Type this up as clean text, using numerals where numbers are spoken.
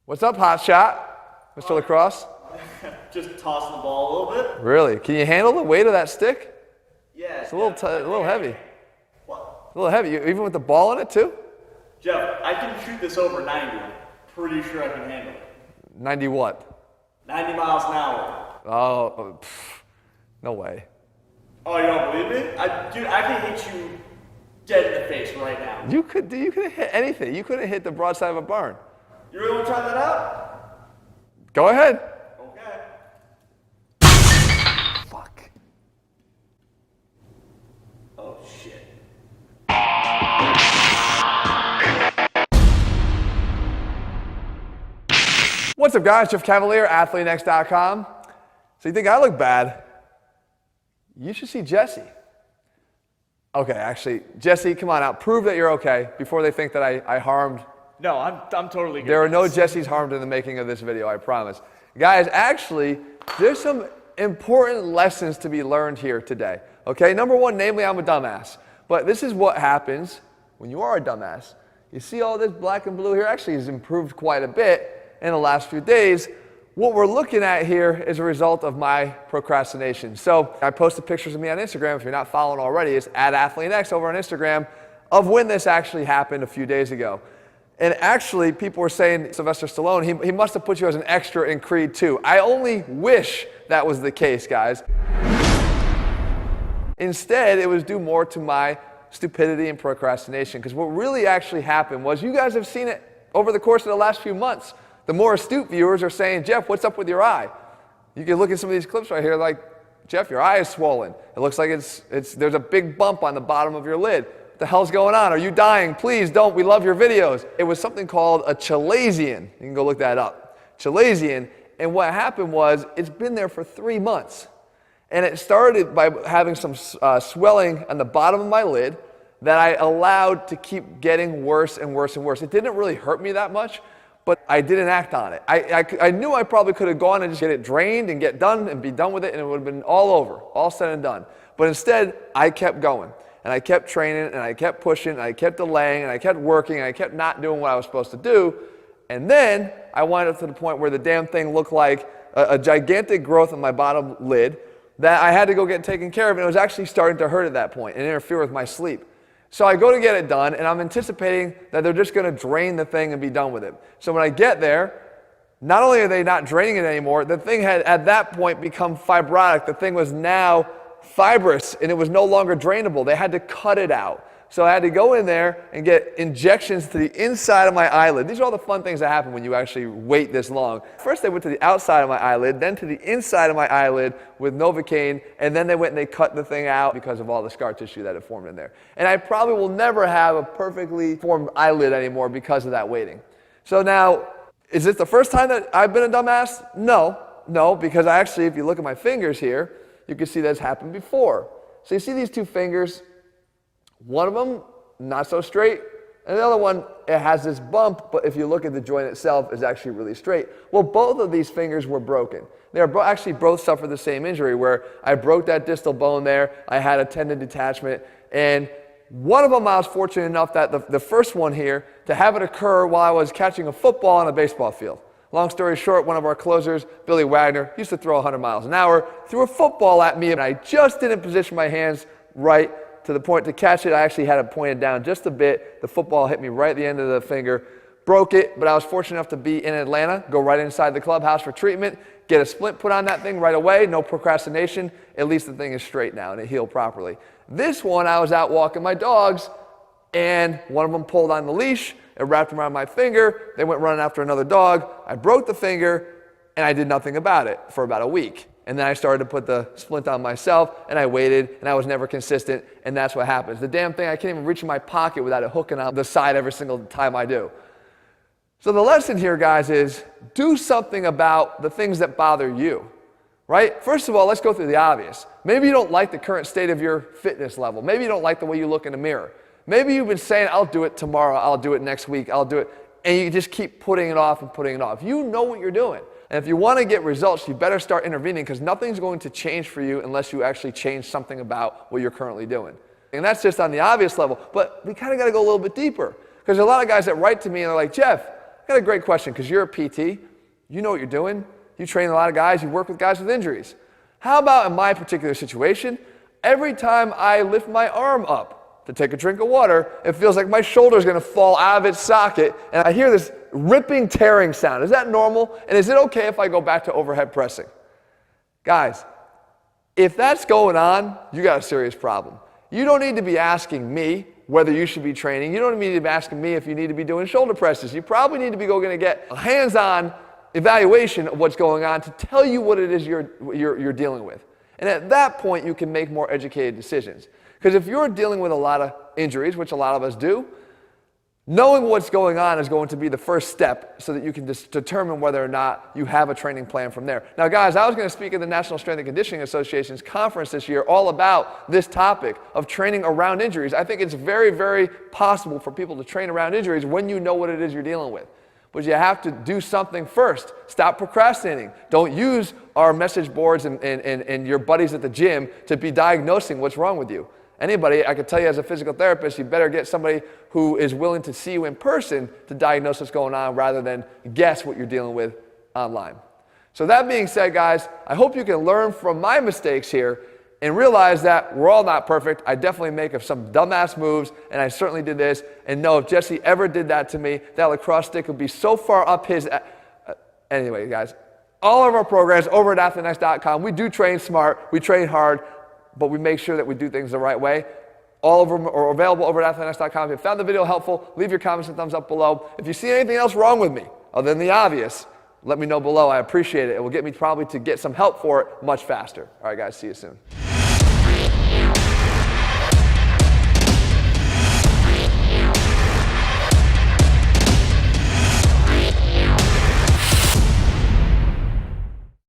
What's up, hot shot, Mr. Lacrosse? Just tossing the ball a little bit. Really? Can you handle the weight of that stick? Yeah. It's a little heavy. What? A little heavy, even with the ball in it too? Jeff, I can shoot this over 90. I'm pretty sure I can handle it. 90 what? 90 miles an hour. Oh, no way. Oh, you don't believe me? Dude, I can hit you dead in the face right now. You could hit anything. You couldn't hit the broadside of a barn. You really want to try that out? Go ahead. Okay. Fuck. Oh, shit. What's up, guys? Jeff Cavalier, ATHLEAN-X.com. So you think I look bad? You should see Jesse. Okay, actually, Jesse, come on out. Prove that you're okay before they think that I harmed. No, I'm totally good. There are no Jessies harmed in the making of this video, I promise. Guys, actually, there's some important lessons to be learned here today. Okay, number one, namely, I'm a dumbass. But this is what happens when you are a dumbass. You see all this black and blue here actually has improved quite a bit in the last few days. What we're looking at here is a result of my procrastination. So I posted pictures of me on Instagram. If you're not following already, it's @ATHLEAN-X over on Instagram of when this actually happened a few days ago. And actually, people were saying, Sylvester Stallone, he must have put you as an extra in Creed 2. I only wish that was the case, guys. Instead, it was due more to my stupidity and procrastination. Because what really actually happened was, you guys have seen it over the course of the last few months. The more astute viewers are saying, Jeff, what's up with your eye? You can look at some of these clips right here like, Jeff, your eye is swollen. It looks like there's a big bump on the bottom of your lid. What the hell's going on? Are you dying? Please don't. We love your videos. It was something called a chalazion. You can go look that up. Chalazion. And what happened was, it's been there for 3 months. And it started by having some swelling on the bottom of my lid that I allowed to keep getting worse and worse and worse. It didn't really hurt me that much, but I didn't act on it. I knew I probably could have gone and just get it drained and get done and be done with it, and it would have been all over, all said and done. But instead, I kept going. And I kept training, and I kept pushing, and I kept delaying, and I kept working, and I kept not doing what I was supposed to do. And then I wound up to the point where the damn thing looked like a gigantic growth on my bottom lid that I had to go get taken care of, and it was actually starting to hurt at that point and interfere with my sleep. So I go to get it done, and I'm anticipating that they're just going to drain the thing and be done with it. So when I get there, not only are they not draining it anymore, the thing had at that point become fibrotic. The thing was now fibrous, and it was no longer drainable. They had to cut it out. So I had to go in there and get injections to the inside of my eyelid. These are all the fun things that happen when you actually wait this long. First they went to the outside of my eyelid, then to the inside of my eyelid with Novocaine, and then they went and they cut the thing out because of all the scar tissue that had formed in there. And I probably will never have a perfectly formed eyelid anymore because of that waiting. So now, is this the first time that I've been a dumbass? No, because actually, if you look at my fingers here, you can see that's happened before. So you see these two fingers, one of them not so straight, and the other one, it has this bump, but if you look at the joint itself, it's actually really straight. Well, both of these fingers were broken. They are actually both suffered the same injury where I broke that distal bone there, I had a tendon detachment, and one of them I was fortunate enough that the first one here, to have it occur while I was catching a football on a baseball field. Long story short, one of our closers, Billy Wagner, used to throw 100 miles an hour, threw a football at me, and I just didn't position my hands right to the point to catch it. I actually had it pointed down just a bit. The football hit me right at the end of the finger, broke it, but I was fortunate enough to be in Atlanta, go right inside the clubhouse for treatment, get a splint put on that thing right away, no procrastination. At least the thing is straight now and it healed properly. This one, I was out walking my dogs, and one of them pulled on the leash. It wrapped around my finger. They went running after another dog. I broke the finger, and I did nothing about it for about a week. And then I started to put the splint on myself, and I waited, and I was never consistent, and that's what happens. The damn thing, I can't even reach in my pocket without it hooking on the side every single time I do. So the lesson here, guys, is do something about the things that bother you, right? First of all, let's go through the obvious. Maybe you don't like the current state of your fitness level. Maybe you don't like the way you look in the mirror. Maybe you've been saying, I'll do it tomorrow, I'll do it next week, I'll do it, and you just keep putting it off and putting it off. You know what you're doing. And if you want to get results, you better start intervening, because nothing's going to change for you unless you actually change something about what you're currently doing. And that's just on the obvious level, but we kind of got to go a little bit deeper, because a lot of guys that write to me and they're like, Jeff, I got a great question, because you're a PT. You know what you're doing. You train a lot of guys. You work with guys with injuries. How about in my particular situation, every time I lift my arm up to take a drink of water, it feels like my shoulder is going to fall out of its socket, and I hear this ripping, tearing sound. Is that normal? And is it okay if I go back to overhead pressing? Guys, if that's going on, you got a serious problem. You don't need to be asking me whether you should be training. You don't need to be asking me if you need to be doing shoulder presses. You probably need to be going to get a hands-on evaluation of what's going on to tell you what it is you're dealing with. And at that point, you can make more educated decisions. Because if you're dealing with a lot of injuries, which a lot of us do, knowing what's going on is going to be the first step so that you can determine whether or not you have a training plan from there. Now, guys, I was going to speak at the National Strength and Conditioning Association's conference this year all about this topic of training around injuries. I think it's very, very possible for people to train around injuries when you know what it is you're dealing with. But you have to do something first. Stop procrastinating. Don't use our message boards and your buddies at the gym to be diagnosing what's wrong with you. Anybody, I could tell you as a physical therapist, you better get somebody who is willing to see you in person to diagnose what's going on rather than guess what you're dealing with online. So that being said, guys, I hope you can learn from my mistakes here and realize that we're all not perfect. I definitely make some dumbass moves, and I certainly did this. And no, if Jesse ever did that to me, that lacrosse stick would be so far up his... Anyway, guys, all of our programs over at ATHLEAN-X.com, we do train smart, we train hard, but we make sure that we do things the right way. All of them are available over at ATHLEAN-X.com. If you found the video helpful, leave your comments and thumbs up below. If you see anything else wrong with me, other than the obvious, let me know below. I appreciate it. It will get me probably to get some help for it much faster. All right, guys, see you soon.